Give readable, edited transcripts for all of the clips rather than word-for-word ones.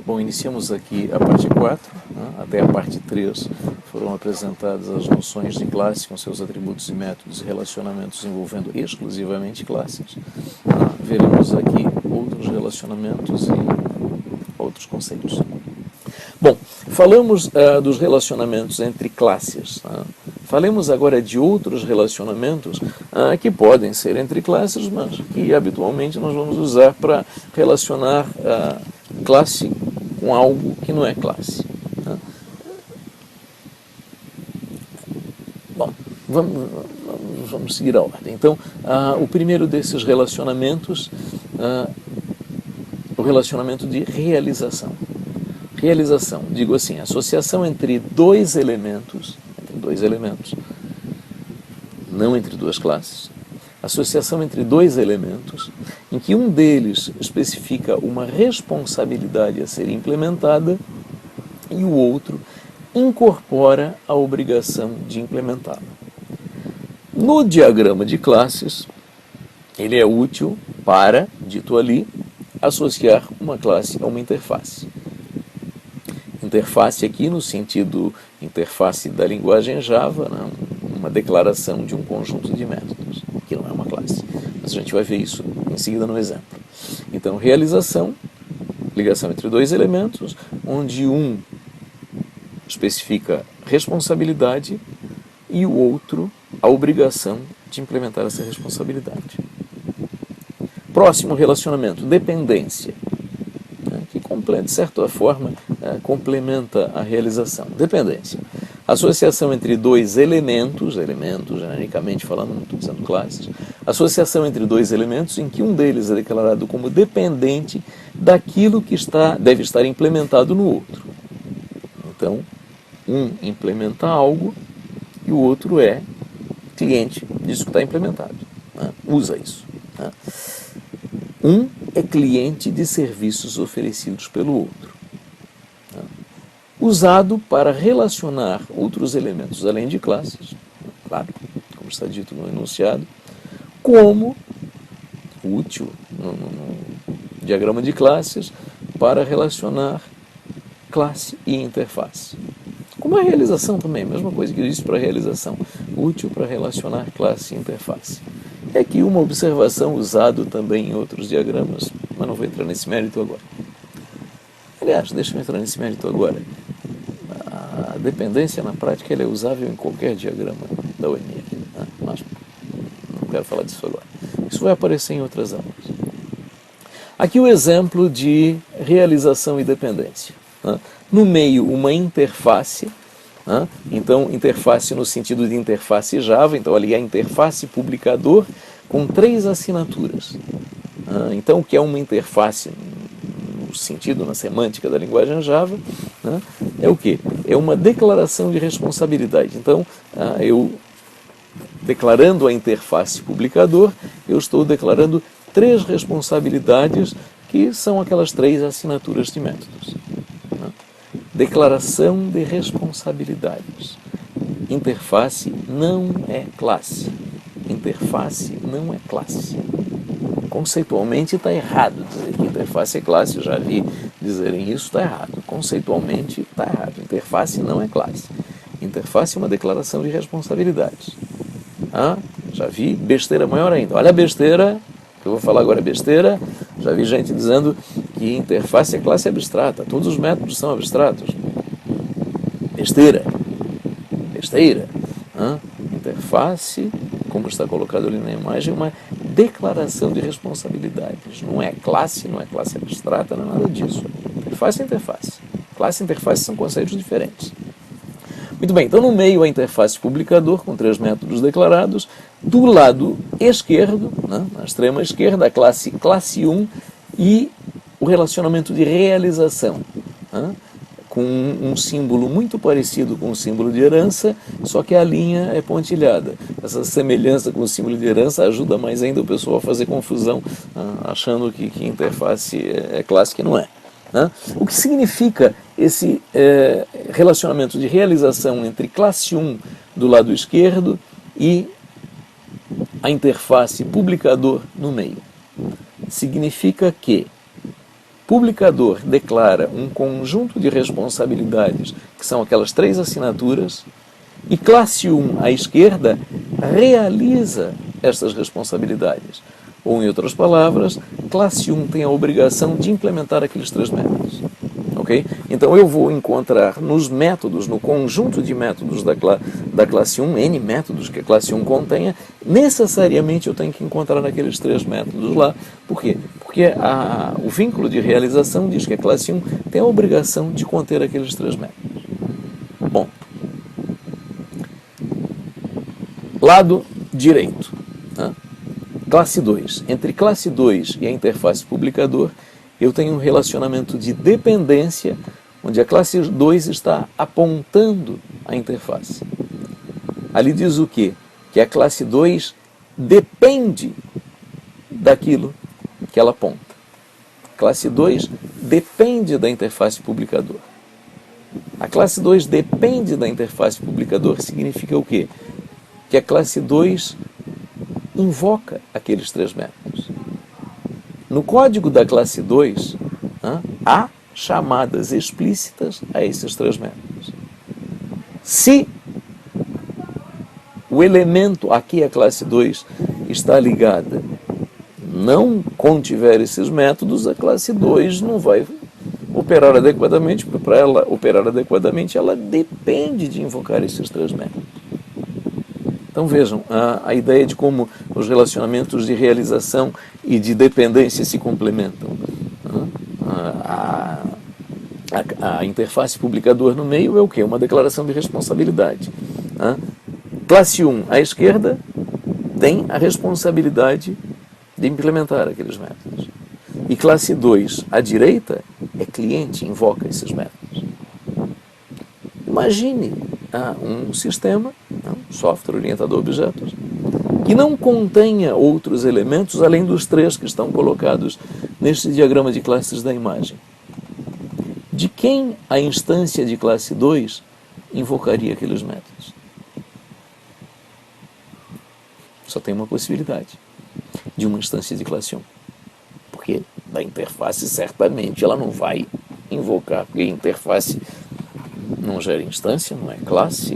Bom, iniciamos aqui a parte 4, né? Até a parte 3 foram apresentadas as noções de classe com seus atributos e métodos e relacionamentos envolvendo exclusivamente classes. Veremos aqui outros relacionamentos e outros conceitos. Bom, falamos dos relacionamentos entre classes. Falemos agora de outros relacionamentos que podem ser entre classes, mas que habitualmente nós vamos usar para relacionar classe com algo que não é classe. Bom, vamos seguir a ordem. Então, o primeiro desses relacionamentos, o relacionamento de realização. Realização, digo assim, associação entre dois elementos, não entre duas classes, associação entre dois elementos, em que um deles especifica uma responsabilidade a ser implementada e o outro incorpora a obrigação de implementá-la. No diagrama de classes, ele é útil para, dito ali, associar uma classe a uma interface. Interface aqui no sentido interface da linguagem Java, né? Uma declaração de um conjunto de métodos, que não é uma classe. Mas a gente vai ver isso em seguida no exemplo. Então, realização, ligação entre dois elementos, onde um especifica responsabilidade e o outro a obrigação de implementar essa responsabilidade. Próximo relacionamento, dependência, que de certa forma complementa a realização. Dependência. Associação entre dois elementos, genericamente falando, não estou dizendo classes, associação entre dois elementos em que um deles é declarado como dependente daquilo que deve estar implementado no outro. Então, um implementa algo e o outro é cliente disso que está implementado. Usa isso. Um é cliente de serviços oferecidos pelo outro. Usado para relacionar outros elementos além de classes, claro, como está dito no enunciado, como útil no diagrama de classes para relacionar classe e interface. Como a realização também, mesma coisa que eu disse para a realização, útil para relacionar classe e interface. É aqui uma observação usada também em outros diagramas, mas não vou entrar nesse mérito agora. Aliás, deixa eu entrar nesse mérito agora. A dependência, na prática, ela é usável em qualquer diagrama da UML, mas não quero falar disso agora. Isso vai aparecer em outras aulas. Aqui o exemplo de realização e dependência. No meio, uma interface. Então, interface no sentido de interface Java, então ali a interface publicador com 3 assinaturas. Então, o que é uma interface no sentido, na semântica da linguagem Java, é o quê? É uma declaração de responsabilidade. Então, eu declarando a interface publicador, eu estou declarando 3 responsabilidades que são aquelas 3 assinaturas de métodos. Declaração de responsabilidades. Interface não é classe. Interface não é classe. Conceitualmente está errado dizer que interface é classe. Eu já vi dizerem isso, está errado. Conceitualmente está errado. Interface não é classe. Interface é uma declaração de responsabilidades. Já vi besteira maior ainda. Olha a besteira, que eu vou falar agora é besteira. Já vi gente dizendo que interface é classe abstrata. Todos os métodos são abstratos. Besteira. Interface, como está colocado ali na imagem, é uma declaração de responsabilidades. Não é classe abstrata, não é nada disso. Interface é interface. Classe e interface são conceitos diferentes. Muito bem, então no meio a interface publicador, com 3 métodos declarados. Do lado esquerdo, na extrema esquerda, a classe 1 e o relacionamento de realização, com um símbolo muito parecido com o símbolo de herança, só que a linha é pontilhada. Essa semelhança com o símbolo de herança ajuda mais ainda o pessoal a fazer confusão, achando que interface é classe que não é. O que significa esse relacionamento de realização entre classe 1 do lado esquerdo e a interface publicador no meio? Significa que publicador declara um conjunto de responsabilidades, que são aquelas 3 assinaturas, e classe 1, à esquerda, realiza estas responsabilidades. Ou, em outras palavras, classe 1 tem a obrigação de implementar aqueles 3 métodos. Okay? Então, eu vou encontrar nos métodos, no conjunto de métodos da classe 1, N métodos que a classe 1 contenha, necessariamente eu tenho que encontrar naqueles 3 métodos lá. Por quê? Porque o vínculo de realização diz que a classe 1 tem a obrigação de conter aqueles 3 métodos. Bom, lado direito, né? Classe 2. Entre classe 2 e a interface publicador, eu tenho um relacionamento de dependência, onde a classe 2 está apontando a interface. Ali diz o quê? Que a classe 2 depende daquilo que ela aponta. Classe 2 depende da interface publicador. A classe 2 depende da interface publicador significa o quê? Que a classe 2 invoca aqueles 3 métodos. No código da classe 2, há chamadas explícitas a esses 3 métodos. Se o elemento a que a classe 2 está ligada não contiver esses métodos, a classe 2 não vai operar adequadamente, porque para ela operar adequadamente, ela depende de invocar esses 3 métodos. Então vejam, a ideia de como os relacionamentos de realização e de dependência se complementam. A interface publicador no meio é o quê? Uma declaração de responsabilidade. Classe 1, à esquerda, tem a responsabilidade de implementar aqueles métodos. E classe 2, à direita, é cliente, invoca esses métodos. Imagine um sistema, um software orientado a objetos, que não contenha outros elementos além dos 3 que estão colocados neste diagrama de classes da imagem. De quem a instância de classe 2 invocaria aqueles métodos? Só tem uma possibilidade, de uma instância de classe 1. Porque da interface certamente ela não vai invocar, porque a interface não gera instância, não é classe,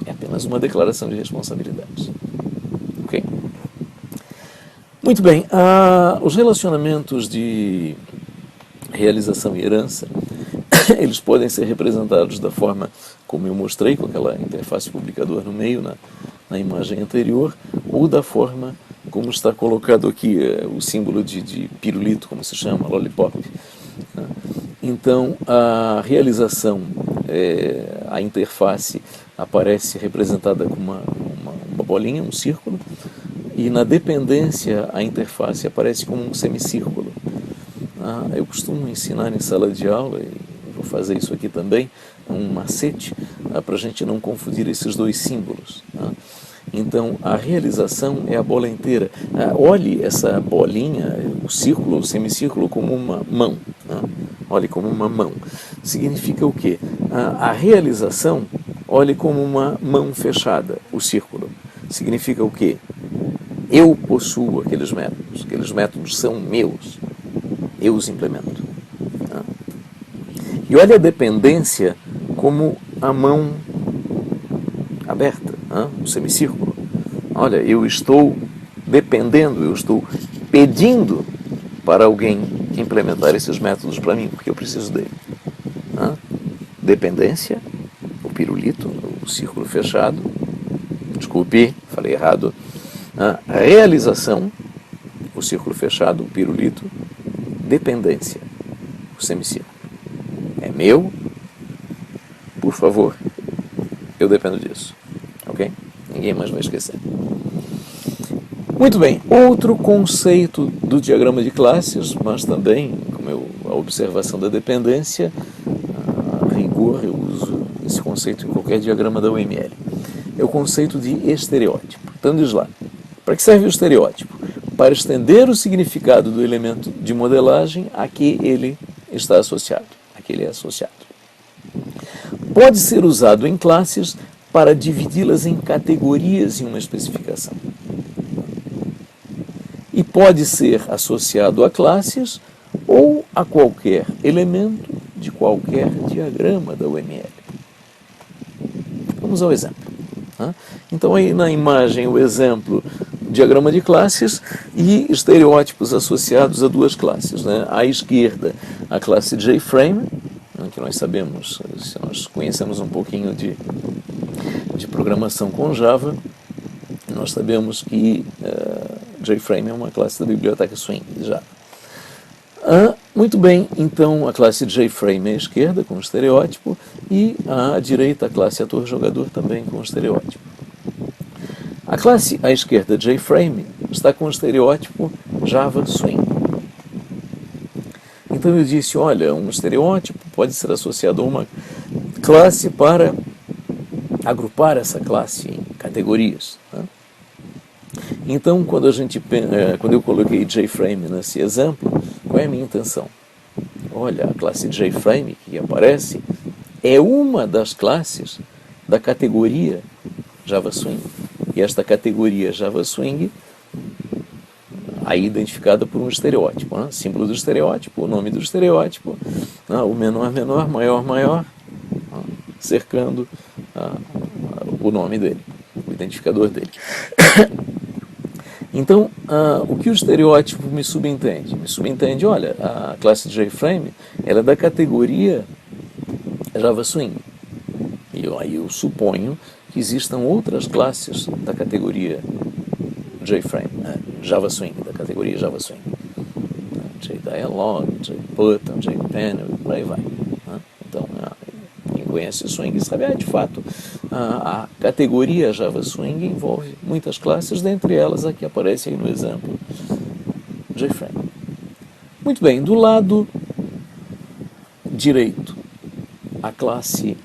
é apenas uma declaração de responsabilidades. Ok? Muito bem, os relacionamentos de realização e herança, eles podem ser representados da forma como eu mostrei, com aquela interface publicador no meio, na imagem anterior, ou da forma como está colocado aqui o símbolo de pirulito, como se chama, lollipop. Então, a realização, a interface aparece representada com uma bolinha, um círculo, e na dependência a interface aparece como um semicírculo. Eu costumo ensinar em sala de aula, e vou fazer isso aqui também, um macete, para a gente não confundir esses 2 símbolos. Então, a realização é a bola inteira. Olhe essa bolinha, o círculo, o semicírculo, como uma mão. Olhe como uma mão. Significa o quê? A realização, olhe como uma mão fechada, o círculo. Significa o quê? Eu possuo aqueles métodos são meus, eu os implemento. E olhe a dependência como a mão aberta, o semicírculo. Olha, eu estou dependendo, eu estou pedindo para alguém implementar esses métodos para mim, porque eu preciso dele. Dependência, o pirulito, o círculo fechado, desculpe, falei errado. Realização, o círculo fechado, o pirulito, dependência, o semicírculo. É meu, por favor, eu dependo disso. Ok? Ninguém mais vai esquecer. Muito bem, outro conceito do diagrama de classes, mas também, como a observação da dependência, a rigor eu uso esse conceito em qualquer diagrama da UML, é o conceito de estereótipo. Então diz lá, para que serve o estereótipo? Para estender o significado do elemento de modelagem a que ele está associado, a que ele é associado. Pode ser usado em classes para dividi-las em categorias em uma especificação. E pode ser associado a classes ou a qualquer elemento de qualquer diagrama da UML. Vamos ao exemplo. Então, aí na imagem, o exemplo, diagrama de classes e estereótipos associados a duas classes. À esquerda, a classe JFrame, que nós sabemos, se nós conhecemos um pouquinho de programação com Java, nós sabemos que JFrame é uma classe da biblioteca Swing de Java. Muito bem, então a classe JFrame é à esquerda, com estereótipo, e à direita a classe ator-jogador também com estereótipo. A classe à esquerda JFrame está com o estereótipo Java Swing. Então eu disse, olha, um estereótipo pode ser associado a uma classe para agrupar essa classe em categorias. Então, quando eu coloquei JFrame nesse exemplo, qual é a minha intenção? Olha, a classe JFrame que aparece é uma das classes da categoria Java Swing. E esta categoria Java Swing, aí identificada por um estereótipo, símbolo do estereótipo, o nome do estereótipo, o menor, menor, maior, maior, cercando o nome dele, o identificador dele. Então, o que o estereótipo me subentende? Me subentende, olha, a classe JFrame ela é da categoria Java Swing. E aí eu suponho que existam outras classes da categoria JFrame, Java Swing, da categoria Java Swing. JDialog, JButton, JPanel, e por aí vai. Então, quem conhece Swing sabe, de fato, a categoria Java Swing envolve muitas classes, dentre elas a que aparece aí no exemplo JFrame. Muito bem, do lado direito, a classe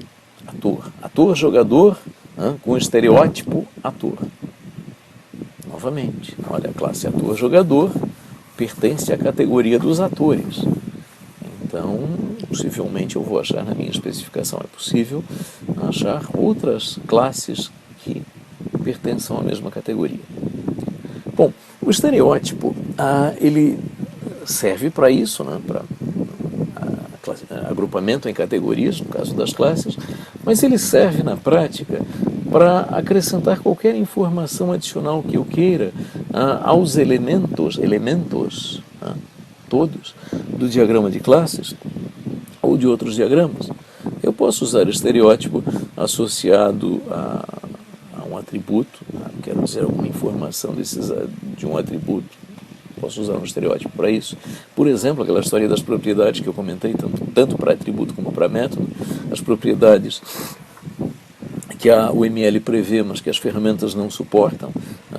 ator. Ator-jogador com estereótipo ator. Novamente, olha, a classe ator-jogador pertence à categoria dos atores. Então, possivelmente eu vou achar na minha especificação, é possível achar outras classes que pertençam à mesma categoria. Bom, o estereótipo, ele serve para isso, para agrupamento em categorias, no caso das classes, mas ele serve na prática para acrescentar qualquer informação adicional que eu queira aos elementos todos do diagrama de classes ou de outros diagramas. Eu posso usar estereótipo associado a um atributo, quero dizer, alguma informação de um atributo. Posso usar um estereótipo para isso. Por exemplo, aquela história das propriedades que eu comentei, tanto para atributo como para método, as propriedades que a UML prevê, mas que as ferramentas não suportam.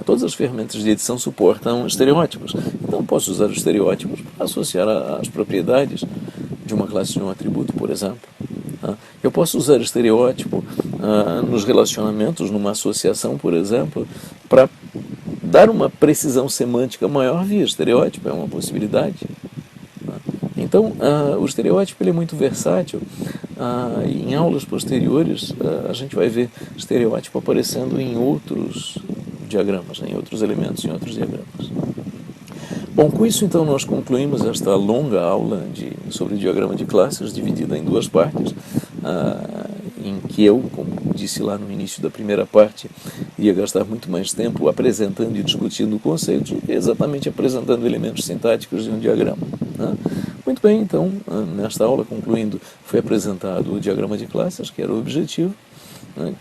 Todas as ferramentas de edição suportam estereótipos. Então, posso usar os estereótipos para associar as propriedades de uma classe de um atributo, por exemplo. Eu posso usar estereótipo nos relacionamentos, numa associação, por exemplo, para dar uma precisão semântica maior via estereótipo, é uma possibilidade. Então, o estereótipo ele é muito versátil. Em aulas posteriores, a gente vai ver estereótipo aparecendo em outros diagramas, em outros elementos, em outros diagramas. Bom, com isso, então, nós concluímos esta longa aula sobre o diagrama de classes, dividida em duas partes, em que eu, como disse lá no início da primeira parte, iria gastar muito mais tempo apresentando e discutindo conceitos do que exatamente apresentando elementos sintáticos de um diagrama. Muito bem, então, nesta aula, concluindo, foi apresentado o diagrama de classes, que era o objetivo,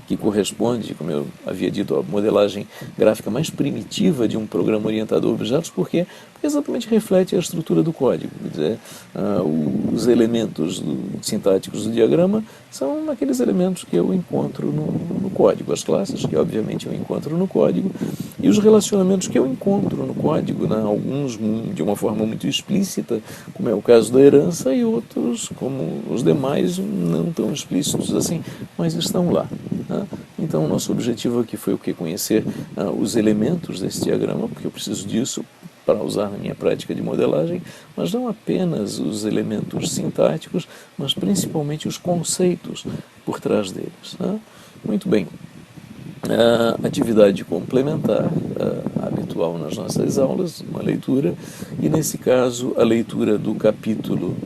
que corresponde, como eu havia dito, à modelagem gráfica mais primitiva de um programa orientado a objetos, porque exatamente reflete a estrutura do código. Quer dizer, os elementos sintáticos do diagrama são aqueles elementos que eu encontro no código, as classes que obviamente eu encontro no código, e os relacionamentos que eu encontro no código, alguns de uma forma muito explícita, como é o caso da herança, e outros, como os demais, não tão explícitos assim, mas estão lá. Então, o nosso objetivo aqui foi o que? Conhecer os elementos desse diagrama, porque eu preciso disso para usar na minha prática de modelagem, mas não apenas os elementos sintáticos, mas principalmente os conceitos por trás deles. Muito bem. atividade complementar habitual nas nossas aulas, uma leitura, e nesse caso a leitura do capítulo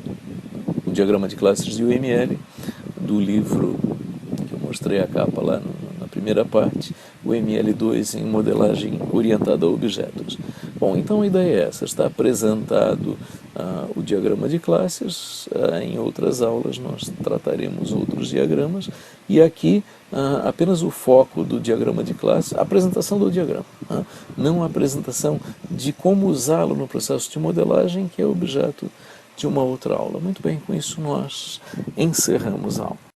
O Diagrama de Classes de UML, do livro que eu mostrei a capa lá na primeira parte, o ML2 em modelagem orientada a objetos. Bom, então a ideia é essa, está apresentado o diagrama de classes, em outras aulas nós trataremos outros diagramas, e aqui apenas o foco do diagrama de classe, a apresentação do diagrama, não a apresentação de como usá-lo no processo de modelagem, que é objeto de uma outra aula. Muito bem, com isso nós encerramos a aula.